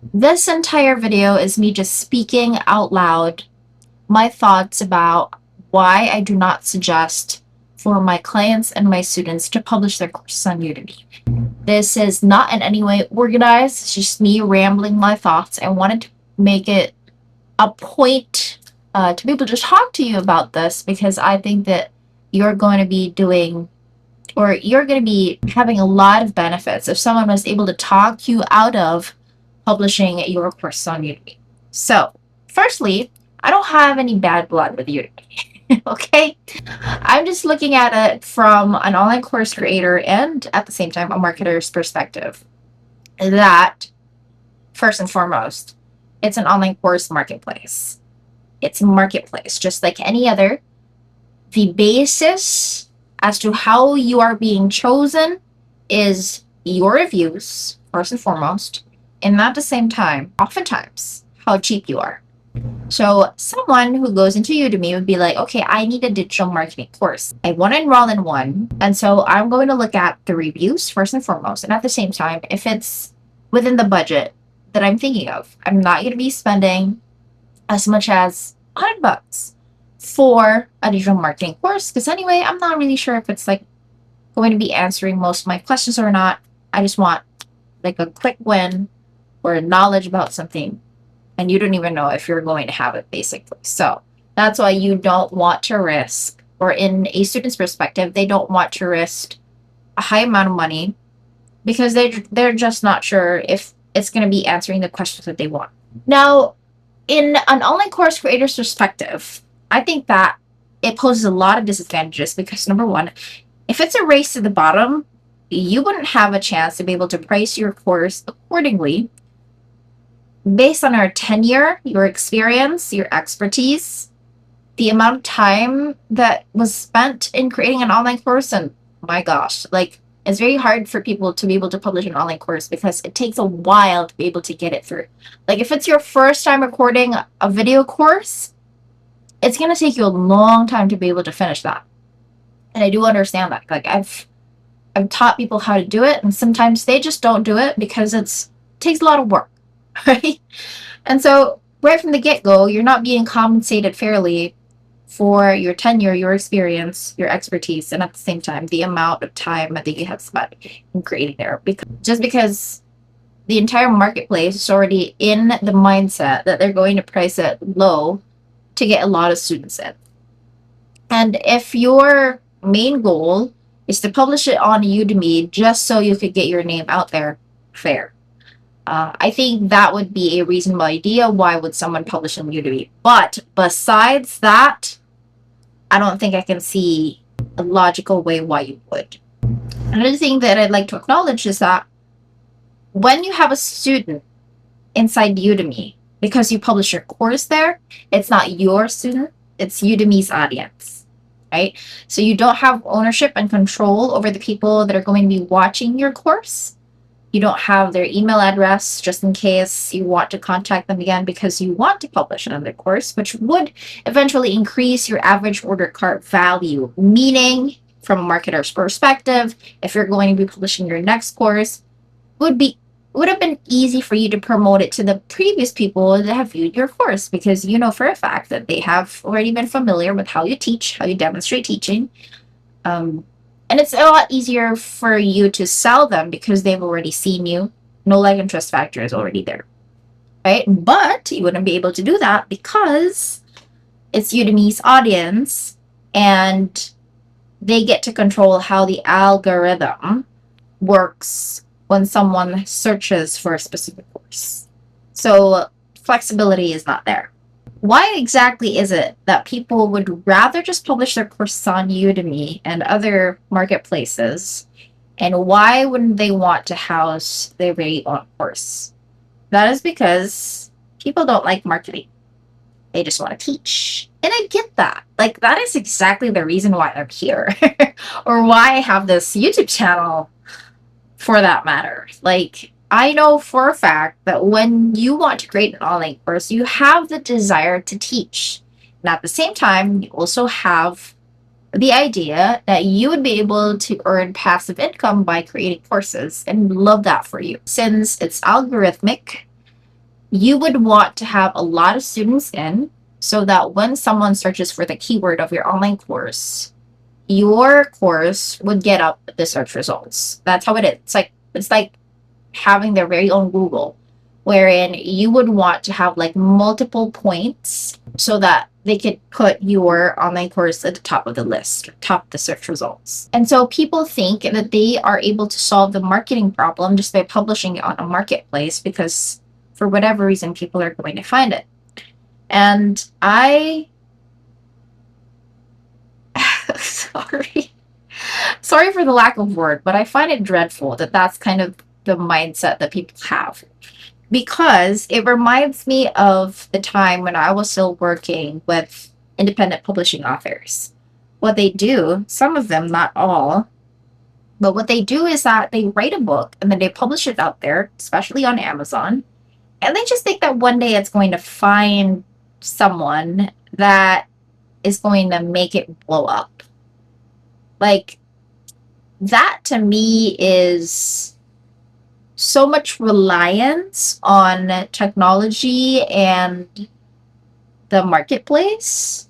This entire video is me just speaking out loud my thoughts about why I do not suggest for my clients and my students to publish their courses on Udemy. This is not in any way organized. It's just me rambling my thoughts. I wanted to make it a point to be able to talk to you about this because I think that you're going to be doing or you're going to be having a lot of benefits if someone was able to talk you out of publishing your course on Udemy. So, firstly, I don't have any bad blood with Udemy. Okay? I'm just looking at it from an online course creator and at the same time a marketer's perspective. That, first and foremost, it's an online course marketplace. It's a marketplace, just like any other. The basis as to how you are being chosen is your reviews, first and foremost, and at the same time, oftentimes, how cheap you are. So someone who goes into Udemy would be like, okay, I need a digital marketing course. I want to enroll in one. And so I'm going to look at the reviews first and foremost. And at the same time, if it's within the budget that I'm thinking of, I'm not going to be spending as much as $100 for a digital marketing course. Because anyway, I'm not really sure if it's like going to be answering most of my questions or not. I just want like a quick win or knowledge about something, and you don't even know if you're going to have it basically. So that's why you don't want to risk, or in a student's perspective, they don't want to risk a high amount of money because they're just not sure if it's going to be answering the questions that they want. Now, in an online course creator's perspective, I think that it poses a lot of disadvantages because number one, if it's a race to the bottom, you wouldn't have a chance to be able to price your course accordingly based on our tenure, your experience, your expertise, the amount of time that was spent in creating an online course. And my gosh, like it's very hard for people to be able to publish an online course because it takes a while to be able to get it through. Like if it's your first time recording a video course, it's going to take you a long time to be able to finish that. And I do understand that. Like I've taught people how to do it, and sometimes they just don't do it because it takes a lot of work, right? And so right from the get-go, you're not being compensated fairly for your tenure, your experience, your expertise, and at the same time, the amount of time that you have spent in creating there. Because the entire marketplace is already in the mindset that they're going to price it low to get a lot of students in. And if your main goal is to publish it on Udemy just so you could get your name out there, fair. I think that would be a reasonable idea. Why would someone publish on Udemy? But besides that, I don't think I can see a logical way why you would. Another thing that I'd like to acknowledge is that when you have a student inside Udemy, because you publish your course there, it's not your student, it's Udemy's audience, right? So you don't have ownership and control over the people that are going to be watching your course. You don't have their email address just in case you want to contact them again because you want to publish another course, which would eventually increase your average order cart value. Meaning, from a marketer's perspective, if you're going to be publishing your next course, would have been easy for you to promote it to the previous people that have viewed your course because you know for a fact that they have already been familiar with how you teach, how you demonstrate teaching. And it's a lot easier for you to sell them because they've already seen you. No like and trust factor is already there, right? But you wouldn't be able to do that because it's Udemy's audience and they get to control how the algorithm works when someone searches for a specific course. So flexibility is not there. Why exactly is it that people would rather just publish their courses on Udemy and other marketplaces? And why wouldn't they want to house their very own course? That is because people don't like marketing. They just want to teach. And I get that. Like, that is exactly the reason why I'm here or why I have this YouTube channel for that matter. Like, I know for a fact that when you want to create an online course, you have the desire to teach. And at the same time, you also have the idea that you would be able to earn passive income by creating courses, and love that for you. Since it's algorithmic, you would want to have a lot of students in so that when someone searches for the keyword of your online course, your course would get up the search results. That's how it is. It's like having their very own Google, wherein you would want to have like multiple points so that they could put your online course at the top of the list, top of the search results. And so people think that they are able to solve the marketing problem just by publishing it on a marketplace because for whatever reason, people are going to find it. And sorry. Sorry for the lack of word, but I find it dreadful that that's kind of the mindset that people have because it reminds me of the time when I was still working with independent publishing authors. What they do, some of them, not all, but what they do is that they write a book and then they publish it out there, especially on Amazon, and they just think that one day it's going to find someone that is going to make it blow up. Like, that to me is so much reliance on technology and the marketplace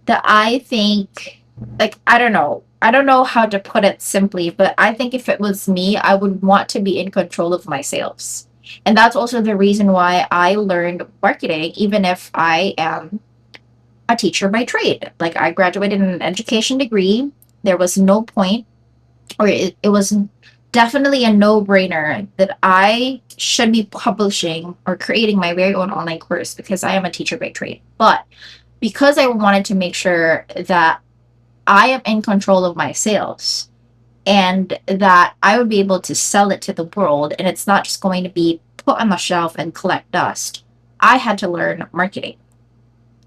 that I think, like, I don't know. I don't know how to put it simply, but I think if it was me, I would want to be in control of my sales. And that's also the reason why I learned marketing, even if I am a teacher by trade. Like, I graduated in an education degree. There was no point, or it was definitely a no-brainer that I should be publishing or creating my very own online course because I am a teacher by trade. But because I wanted to make sure that I am in control of my sales and that I would be able to sell it to the world and it's not just going to be put on the shelf and collect dust, I had to learn marketing.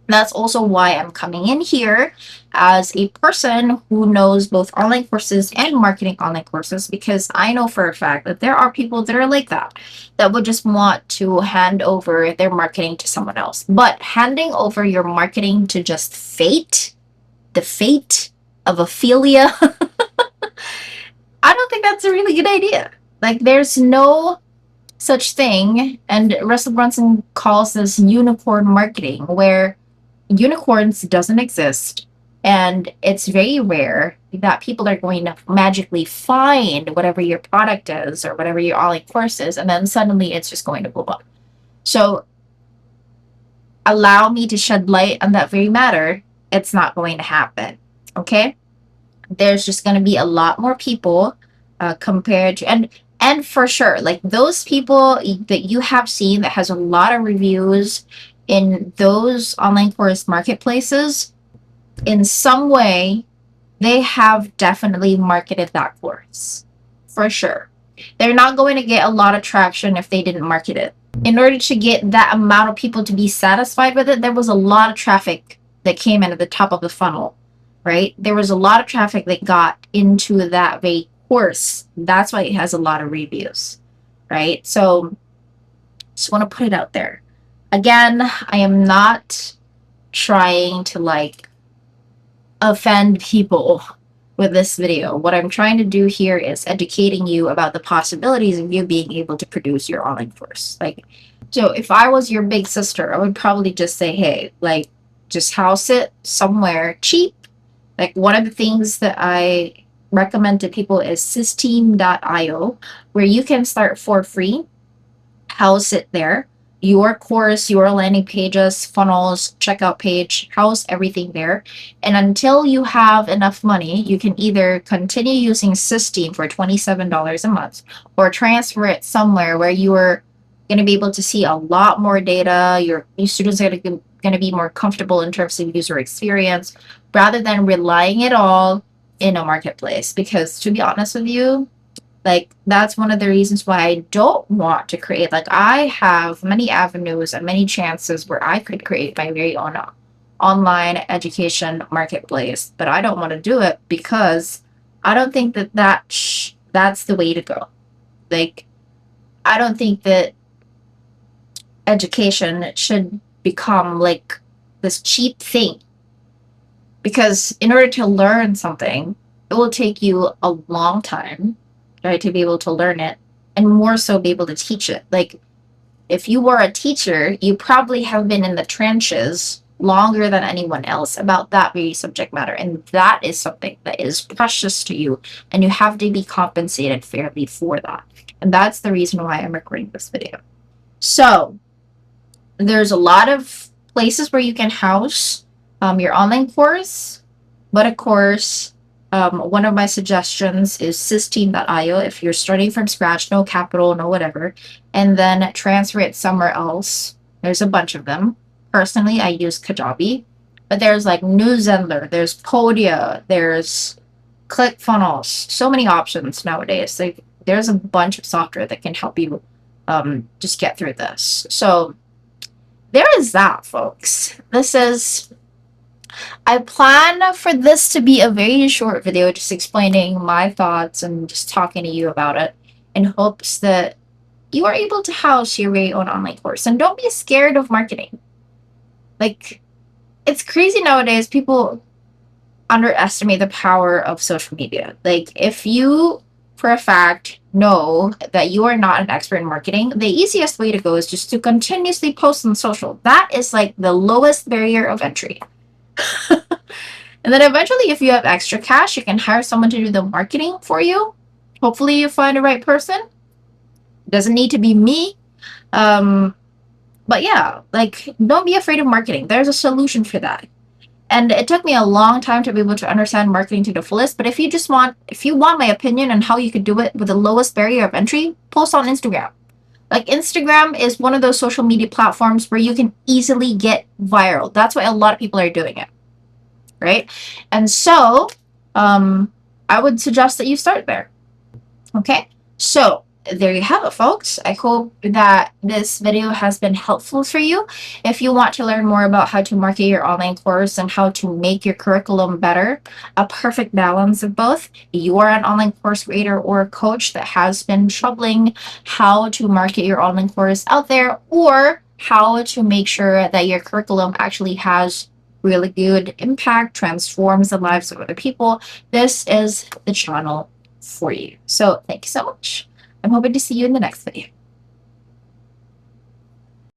That's also why I'm coming in here as a person who knows both online courses and marketing online courses because I know for a fact that there are people that are like that would just want to hand over their marketing to someone else. But handing over your marketing to just fate, the fate of Ophelia, I don't think that's a really good idea. Like, there's no such thing, and Russell Brunson calls this unicorn marketing, where unicorns doesn't exist and it's very rare that people are going to magically find whatever your product is or whatever your online course is and then suddenly it's just going to blow up. So allow me to shed light on that very matter. It's not going to happen. Okay, there's just going to be a lot more people compared to and for sure, like those people that you have seen that has a lot of reviews in those online course marketplaces, in some way, they have definitely marketed that course. For sure. They're not going to get a lot of traction if they didn't market it. In order to get that amount of people to be satisfied with it, there was a lot of traffic that came in at the top of the funnel, right? There was a lot of traffic that got into that very course. That's why it has a lot of reviews, right? So just want to put it out there. Again, I am not trying to like offend people with this video. What I'm trying to do here is educating you about the possibilities of you being able to produce your online course. Like, so if I was your big sister, I would probably just say, hey, like, just house it somewhere cheap. Like, one of the things that I recommend to people is Systeem.io, where you can start for free, house it there. Your course, your landing pages, funnels, checkout page, house everything there. And until you have enough money, you can either continue using Systeem for $27 a month or transfer it somewhere where you are going to be able to see a lot more data. Your students are going to be more comfortable in terms of user experience rather than relying it all in a marketplace. Because to be honest with you, like, that's one of the reasons why I don't want to create. Like, I have many avenues and many chances where I could create my very own online education marketplace, but I don't want to do it because I don't think that that's the way to go. Like, I don't think that education should become like this cheap thing, because in order to learn something, it will take you a long time, right, to be able to learn it, and more so be able to teach it. Like, if you were a teacher, you probably have been in the trenches longer than anyone else about that very subject matter. And that is something that is precious to you, and you have to be compensated fairly for that. And that's the reason why I'm recording this video. So there's a lot of places where you can house your online course, but of course, one of my suggestions is Systeme.io if you're starting from scratch, no capital, no whatever, and then transfer it somewhere else. There's a bunch of them. Personally, I use Kajabi, but there's like Newsendler, there's Podia, there's ClickFunnels, so many options nowadays. Like there's a bunch of software that can help you just get through this. So there is that, folks. I plan for this to be a very short video, just explaining my thoughts and just talking to you about it, in hopes that you are able to house your very own online course. And don't be scared of marketing. Like, it's crazy nowadays. People underestimate the power of social media. Like, if you, for a fact, know that you are not an expert in marketing, the easiest way to go is just to continuously post on social. That is like the lowest barrier of entry. And then eventually, if you have extra cash, you can hire someone to do the marketing for you. Hopefully you find the right person. It doesn't need to be me. But yeah, like, don't be afraid of marketing. There's a solution for that. And it took me a long time to be able to understand marketing to the fullest. But if you want my opinion on how you could do it with the lowest barrier of entry, post on Instagram. Like, Instagram is one of those social media platforms where you can easily get viral. That's why a lot of people are doing it, right? And so I would suggest that you start there. Okay, so there you have it, folks. I hope that this video has been helpful for you. If you want to learn more about how to market your online course and how to make your curriculum better, a perfect balance of both, you are an online course creator or a coach that has been troubling how to market your online course out there, or how to make sure that your curriculum actually has really good impact, transforms the lives of other people, this is the channel for you. So thank you so much. I'm hoping to see you in the next video.